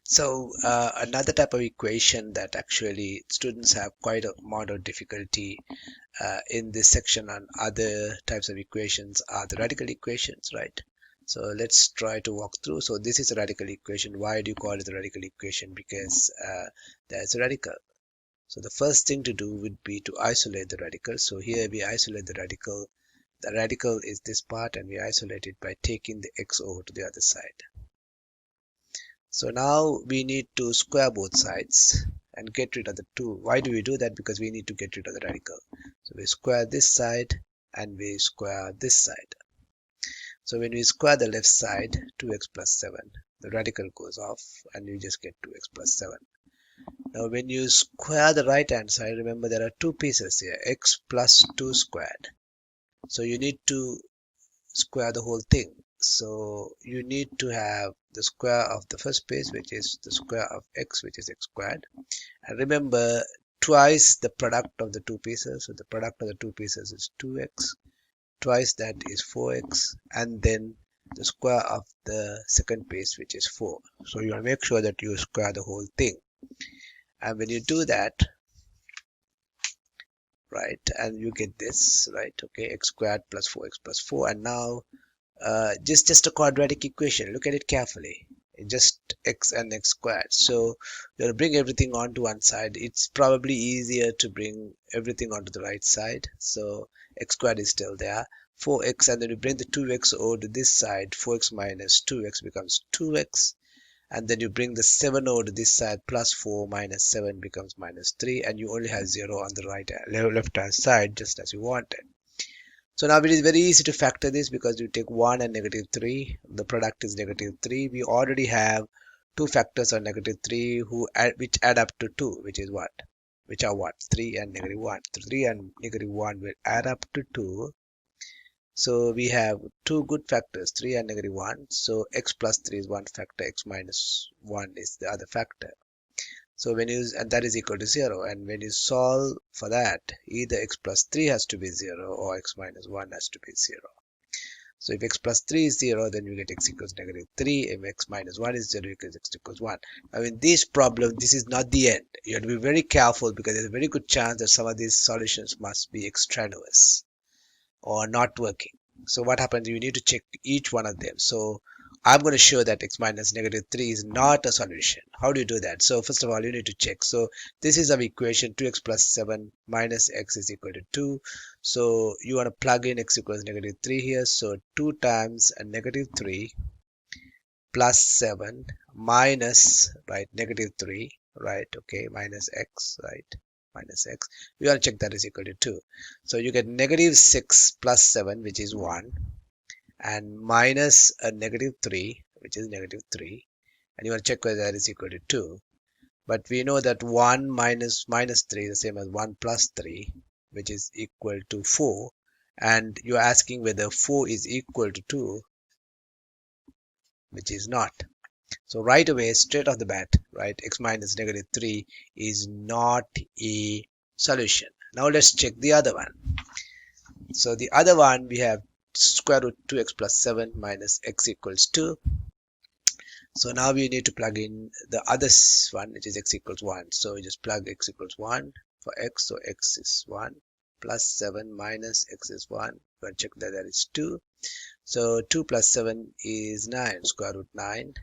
So another type of equation that actually students have quite a amount of difficulty in this section on other types of equations are the radical equations, right? So let's try to walk through. So this is a radical equation. Why do you call it a radical equation? Because there's a radical. So the first thing to do would be to isolate the radical. So here we isolate the radical. The radical is this part, and we isolate it by taking the x over to the other side. So now we need to square both sides and get rid of the 2. Why do we do that? Because we need to get rid of the radical. So we square this side and we square this side. So when we square the left side, 2x plus 7, the radical goes off and you just get 2x plus 7. Now when you square the right hand side, remember there are two pieces here, x plus 2 squared. So you need to square the whole thing. So you need to have the square of the first piece, which is the square of x, which is x squared. And remember, twice the product of the two pieces. So the product of the two pieces is 2x. Twice that is 4x. And then the square of the second piece, which is 4. So you want to make sure that you square the whole thing. And when you do that, right, and you get this, right, okay, x squared plus 4x plus 4. And now just a quadratic equation. Look at it carefully. Just x and x squared. So you'll bring everything onto one side. It's probably easier to bring everything onto the right side. So x squared is still there. 4x, and then you bring the 2x over to this side. 4x minus 2x becomes 2x. And then you bring the 7 over to this side. Plus 4 minus 7 becomes minus 3. And you only have 0 on the left hand side, just as you wanted. So now it is very easy to factor this because you take 1 and negative 3. The product is negative 3. We already have two factors of negative 3 which add up to 2, which is what? Which are what? 3 and negative 1. 3 and negative 1 will add up to 2. So we have two good factors, 3 and negative 1. So x plus 3 is one factor, x minus 1 is the other factor. So and that is equal to 0. And when you solve for that, either x plus 3 has to be 0 or x minus 1 has to be 0. So if x plus 3 is 0, then you get x equals negative 3. If x minus 1 is 0, you get x equals 1. Now in this problem, this is not the end. You have to be very careful because there's a very good chance that some of these solutions must be extraneous or not working. So what happens, you need to check each one of them. So I'm going to show that x minus negative 3 is not a solution. How do you do that? So first of all, you need to check. So this is our equation, 2x plus 7 minus x is equal to 2. So you want to plug in x equals negative 3 here. So 2 times a negative 3 plus 7 minus, right, negative 3, right, okay, minus x, right, minus x. We want to check that is equal to 2. So you get negative 6 plus 7, which is 1, and minus a negative 3, which is negative 3. And you want to check whether that is equal to 2. But we know that 1 minus minus 3 is the same as 1 plus 3, which is equal to 4. And you're asking whether 4 is equal to 2, which is not. So right away, straight off the bat, right, x minus negative 3 is not a solution. Now let's check the other one. So the other one, we have square root 2x plus 7 minus x equals 2. So now we need to plug in the other one, which is x equals 1. So we just plug x equals 1 for x. So x is 1 plus 7 minus x is 1. We're going to check that that is 2. So 2 plus 7 is 9, square root 9.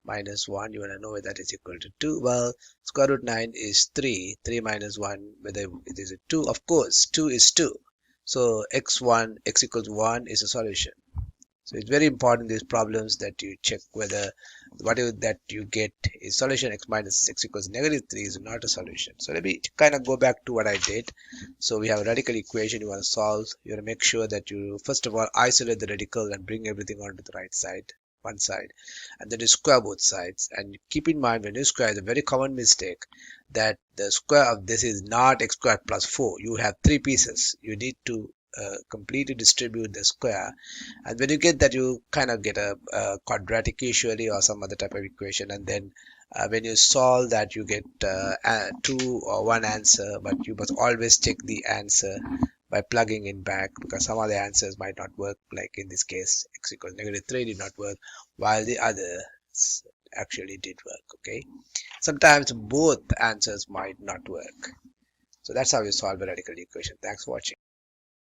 Minus 1, you want to know whether that is equal to 2. Well, square root 9 is 3. 3 minus 1, whether it is a 2. Of course, 2 is 2. So x equals 1 is a solution. So it's very important in these problems that you check whether whatever that you get is solution. X minus x equals negative 3 is not a solution. So let me kind of go back to what I did. So we have a radical equation you want to solve. You want to make sure that you first of all isolate the radical and bring everything onto the right side. One side, and then you square both sides. And keep in mind, when you square, the very common mistake that the square of this is not x squared plus 4. You have three pieces. You need to completely distribute the square, and when you get that, you kind of get a quadratic usually or some other type of equation. And then when you solve that, you get 2 or 1 answer, but you must always check the answer by plugging in back, because some of the answers might not work. Like in this case, x equals negative 3 did not work, while the other actually did work. Okay, sometimes both answers might not work. So that's how you solve a radical equation. Thanks for watching.